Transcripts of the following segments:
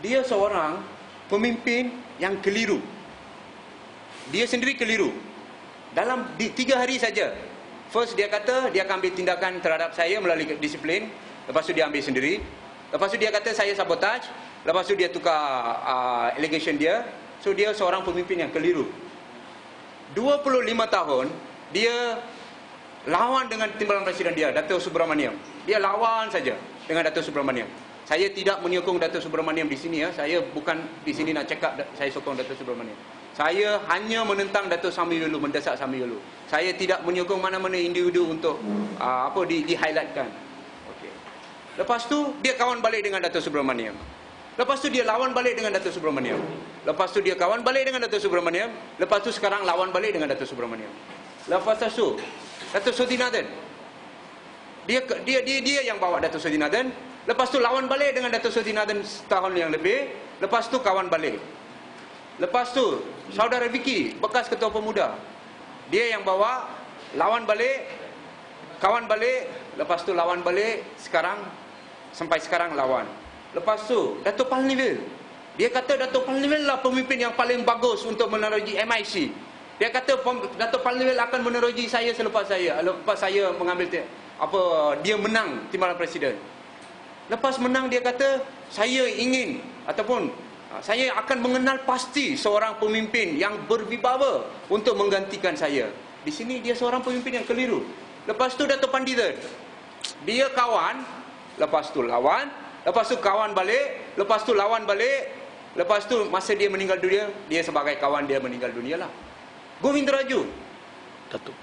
Dia seorang pemimpin yang keliru. Dia sendiri keliru. Dalam 3 hari saja. First dia kata dia akan ambil tindakan terhadap saya melalui disiplin. Lepas tu dia ambil sendiri. Lepas tu dia kata saya sabotage. Lepas tu dia tukar allegation dia. So dia seorang pemimpin yang keliru. 25 tahun dia lawan dengan timbalan presiden dia, Dato' Subramaniam. Dia lawan saja dengan Dato' Subramaniam. Saya tidak menyokong Dato' Subramaniam di sini ya. Saya bukan di sini nak cakap saya sokong Dato' Subramaniam. Saya hanya menentang Dato' Samyuluh, mendesak Samyuluh. Saya tidak menyokong mana-mana individu untuk di-highlightkan. Okey. Lepas tu dia kawan balik dengan Dato' Subramaniam. Lepas tu dia lawan balik dengan Dato' Subramaniam. Lepas tu dia kawan balik dengan Dato' Subramaniam. Lepas tu sekarang lawan balik dengan Dato' Subramaniam. Lepas tu Dato' Sodinathan. Dia yang bawa Dato' Sodinathan. Lepas tu lawan balik dengan Dato' Sodinathan setahun yang lebih. Lepas tu kawan balik. Lepas tu saudara Vicky, bekas ketua pemuda. Dia yang bawa, lawan balik, kawan balik, lepas tu lawan balik, sekarang sampai sekarang lawan. Lepas tu Dato' Palnivel. Dia kata Dato' Palnivel lah pemimpin yang paling bagus untuk menerogi MIC. Dia kata Dato' Palnivel akan menerogi saya selepas saya mengambil dia menang timbalan presiden. Lepas menang dia kata saya ingin ataupun saya akan mengenal pasti seorang pemimpin yang berwibawa untuk menggantikan saya. Di sini dia seorang pemimpin yang keliru. Lepas tu Dato' Pandithan. Dia kawan, lepas tu lawan, lepas tu kawan balik, lepas tu lawan balik, lepas tu masa dia meninggal dunia, dia sebagai kawan dia meninggal dunia lah. Govindaraju.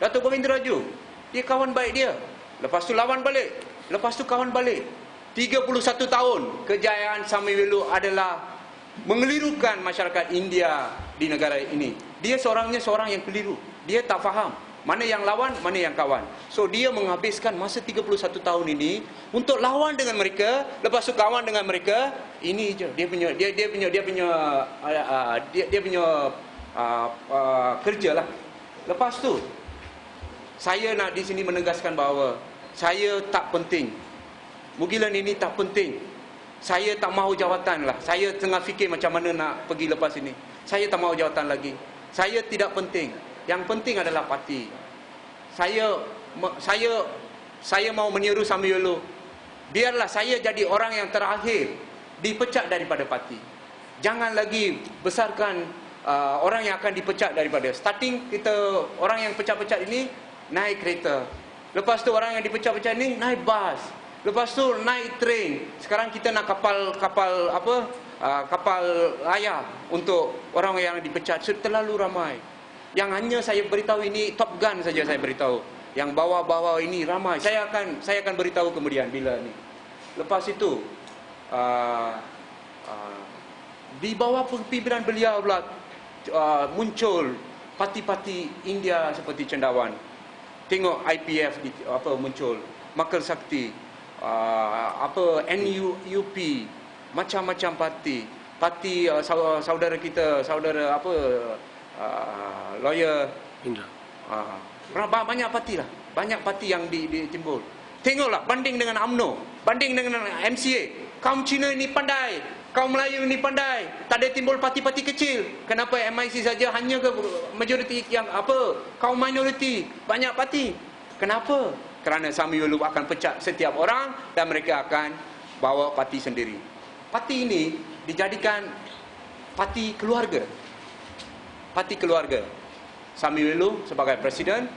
Dato' Govindaraju. Dia kawan baik dia. Lepas tu lawan balik, lepas tu kawan balik. 31 tahun kejayaan Samyuluh adalah mengelirukan masyarakat India di negara ini. Dia seorang yang keliru. Dia tak faham mana yang lawan, mana yang kawan. So dia menghabiskan masa 31 tahun ini untuk lawan dengan mereka, lepas tu kawan dengan mereka. Ini je dia punya kerja lah. Lepas tu saya nak di sini menegaskan bahawa saya tak penting. Mugilan ini tak penting. Saya tak mahu jawatan lah. Saya tengah fikir macam mana nak pergi lepas ini. Saya tak mahu jawatan lagi. Saya tidak penting. Yang penting adalah parti. Saya mau menyeru Samyuluh. Biarlah saya jadi orang yang terakhir dipecat daripada parti. Jangan lagi besarkan orang yang akan dipecat daripada. Starting kita orang yang pecat-pecat ini naik kereta. Lepas tu orang yang dipecat-pecat ini naik bas. Lepas tu naik train. Sekarang kita nak kapal layar untuk orang yang dipecat. Terlalu ramai. Yang hanya saya beritahu ini Top Gun saja saya beritahu. Yang bawah-bawah ini ramai. Saya akan beritahu kemudian bila ni. Lepas itu di bawah pimpinan beliau pula muncul parti-parti India seperti Cendawan. Tengok IPF muncul, Makal Sakti. NUP, macam-macam parti saudara kita, lawyer Indra. Banyak parti lah, banyak parti yang ditimbul. Tengoklah banding dengan UMNO, banding dengan MCA. Kaum Cina ini pandai, kaum Melayu ini pandai, tak ada timbul parti-parti kecil. Kenapa MIC saja hanya ke majoriti yang kaum minoriti, banyak parti. Kenapa? Kerana Samyuluh akan pecat setiap orang dan mereka akan bawa parti sendiri. Parti ini dijadikan parti keluarga. Parti keluarga. Samyuluh sebagai presiden,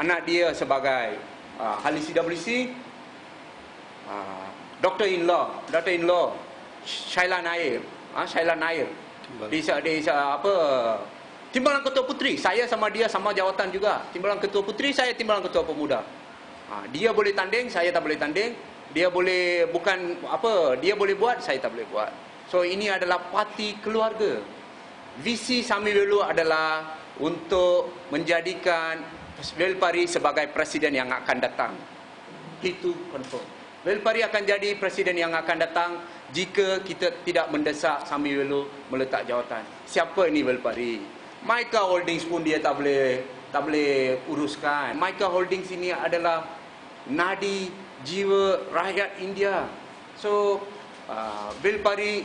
anak dia sebagai ahli CWC, Dr-in-law Shaila Nair, timbalan ketua puteri. Saya sama dia sama jawatan juga. Timbalan ketua puteri, saya timbalan ketua pemuda. Dia boleh tanding, saya tak boleh tanding. Dia boleh dia boleh buat, saya tak boleh buat. So ini adalah parti keluarga. Visi Samyuluh adalah untuk menjadikan Velpari sebagai presiden yang akan datang. Itu confirm. Velpari akan jadi presiden yang akan datang jika kita tidak mendesak Samyuluh meletak jawatan. Siapa ini Velpari? Mica Holdings pun dia tak boleh uruskan. Mica Holdings ini adalah nadi jiwa rakyat India. So Velpari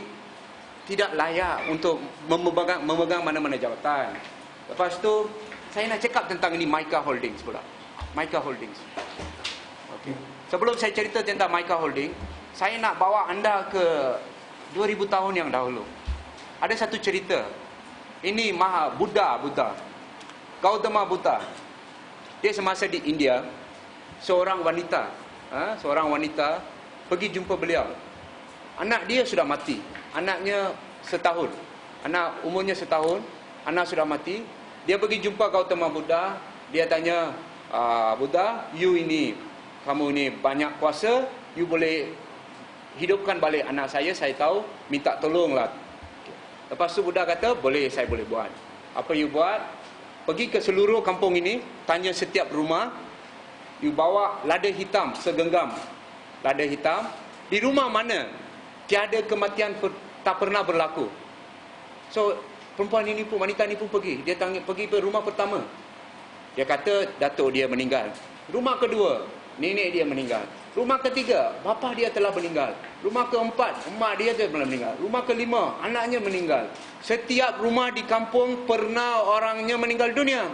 tidak layak untuk memegang mana-mana jawatan. Lepas tu, saya nak cakap tentang ini Mica Holdings pula. Mica Holdings. Okay. Sebelum saya cerita tentang Mica Holdings, saya nak bawa anda ke 2000 tahun yang dahulu. Ada satu cerita. Ini Buddha. Gautama Buddha. Dia semasa di India, seorang wanita pergi jumpa beliau. Anak dia sudah mati. Anaknya setahun. Anak umurnya setahun, anak sudah mati. Dia pergi jumpa Gautama Buddha. Dia tanya, Buddha, kamu ini banyak kuasa, you boleh hidupkan balik anak saya tahu, minta tolonglah. Lepas tu Buddha kata, saya boleh buat. Apa you buat? Pergi ke seluruh kampung ini, tanya setiap rumah, you bawa lada hitam segenggam. Lada hitam, di rumah mana tiada kematian tak pernah berlaku. So, wanita ni pun pergi. Dia pergi ke rumah pertama. Dia kata datuk dia meninggal. Rumah kedua, nenek dia meninggal. Rumah ketiga, bapa dia telah meninggal. Rumah keempat, emak dia telah meninggal. Rumah kelima, anaknya meninggal. Setiap rumah di kampung pernah orangnya meninggal dunia.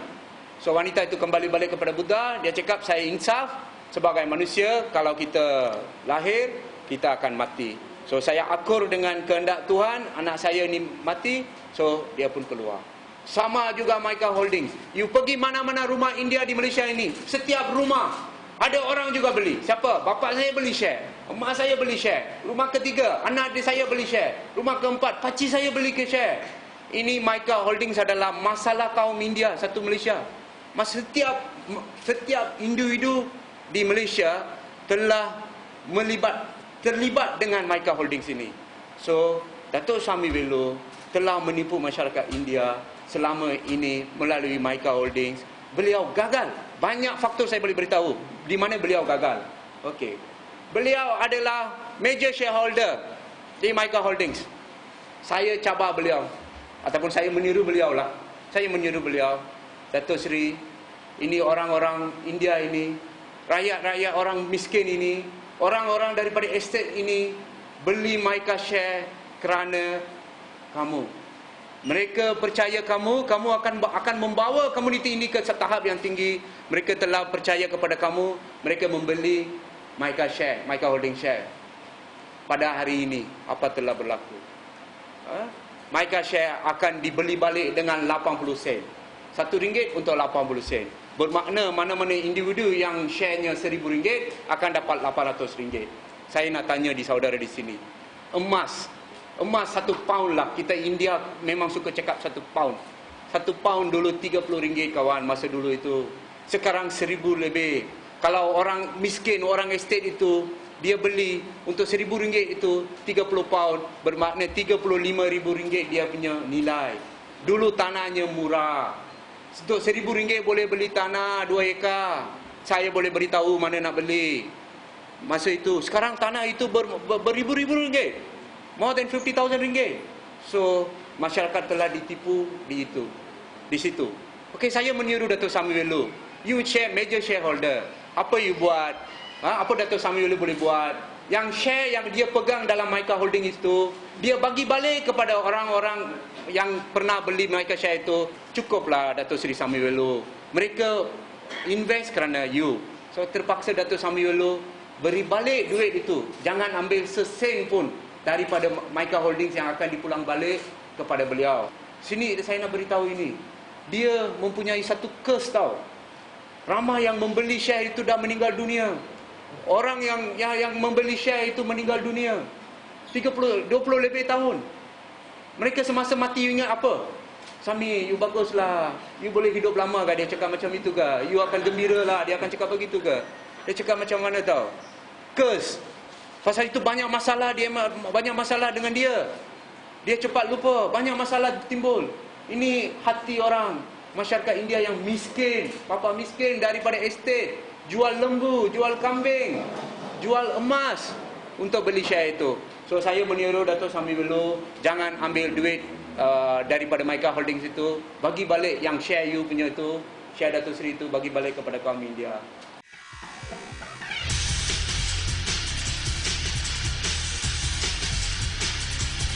So wanita itu kembali balik kepada Buddha. Dia cakap, saya insaf. Sebagai manusia, kalau kita lahir, kita akan mati. So saya akur dengan kehendak Tuhan, anak saya ni mati. So dia pun keluar. Sama juga Mica Holdings. You pergi mana-mana rumah India di Malaysia ini, setiap rumah ada orang juga beli. Siapa? Bapa saya beli share, emak saya beli share. Rumah ketiga, anak saya beli share. Rumah keempat, pakcik saya beli ke share. Ini Mica Holdings adalah masalah kaum India satu Malaysia. Setiap individu di Malaysia telah terlibat dengan Mica Holdings ini. So, Datuk Syamil Bello telah menipu masyarakat India selama ini melalui Mica Holdings. Beliau gagal. Banyak faktor saya boleh beritahu di mana beliau gagal. Okey. Beliau adalah major shareholder di Mica Holdings. Saya cabar beliau ataupun saya meniru beliau lah. Saya meniru beliau. Datuk Seri, ini orang-orang India ini, rakyat-rakyat orang miskin ini, orang-orang daripada estate ini beli Mica share kerana kamu. Mereka percaya kamu akan membawa komuniti ini ke tahap yang tinggi. Mereka telah percaya kepada kamu, mereka membeli Mica share, Mica Holding share. Pada hari ini, apa telah berlaku? Mica share akan dibeli balik dengan 80 sen. RM1 untuk 80 sen. Bermakna mana-mana individu yang share-nya RM1,000 akan dapat RM800. Saya nak tanya di saudara di sini. Emas 1 pound lah. Kita India memang suka cakap 1 pound. 1 pound dulu RM30 kawan masa dulu itu. Sekarang RM1,000 lebih. Kalau orang miskin, orang estate itu, dia beli untuk RM1,000 itu 30 pound. Bermakna RM35,000 dia punya nilai. Dulu tanahnya murah. Untuk RM1,000 boleh beli tanah 2 ekar. Saya boleh beritahu mana nak beli. Masa itu. Sekarang tanah itu beribu-ribu ringgit. More than RM50,000. So, masyarakat telah ditipu di situ. Okey, saya meniru Datuk Syamil Bello. You major shareholder. Apa you buat? Apa Datuk Syamil Bello boleh buat? Yang share yang dia pegang dalam Mica Holding itu, dia bagi balik kepada orang-orang yang pernah beli Mica share itu. Cukuplah Datuk Seri Syamil Bello. Mereka invest kerana you. So, terpaksa Datuk Syamil Bello beri balik duit itu. Jangan ambil sesen pun daripada Mica Holdings yang akan dipulang balik kepada beliau. Sini saya nak beritahu ini. Dia mempunyai satu curse tau. Ramai yang membeli share itu dah meninggal dunia. Orang yang membeli share itu meninggal dunia. 20 lebih tahun. Mereka semasa mati you ingat apa? Sami, you baguslah. You boleh hidup lama ke? Dia cakap macam itu ke? You akan gembira lah. Dia akan cakap begitu ke? Dia cakap macam mana tau? Curse. Pasal itu banyak masalah dengan dia. Dia cepat lupa, banyak masalah timbul. Ini hati orang masyarakat India yang miskin, bapa miskin daripada estate, jual lembu, jual kambing, jual emas untuk beli share itu. So saya meniru Datuk Syamil Bello, jangan ambil duit daripada Mica Holdings itu, bagi balik yang share you punya itu, share Datuk Seri itu bagi balik kepada kaum India.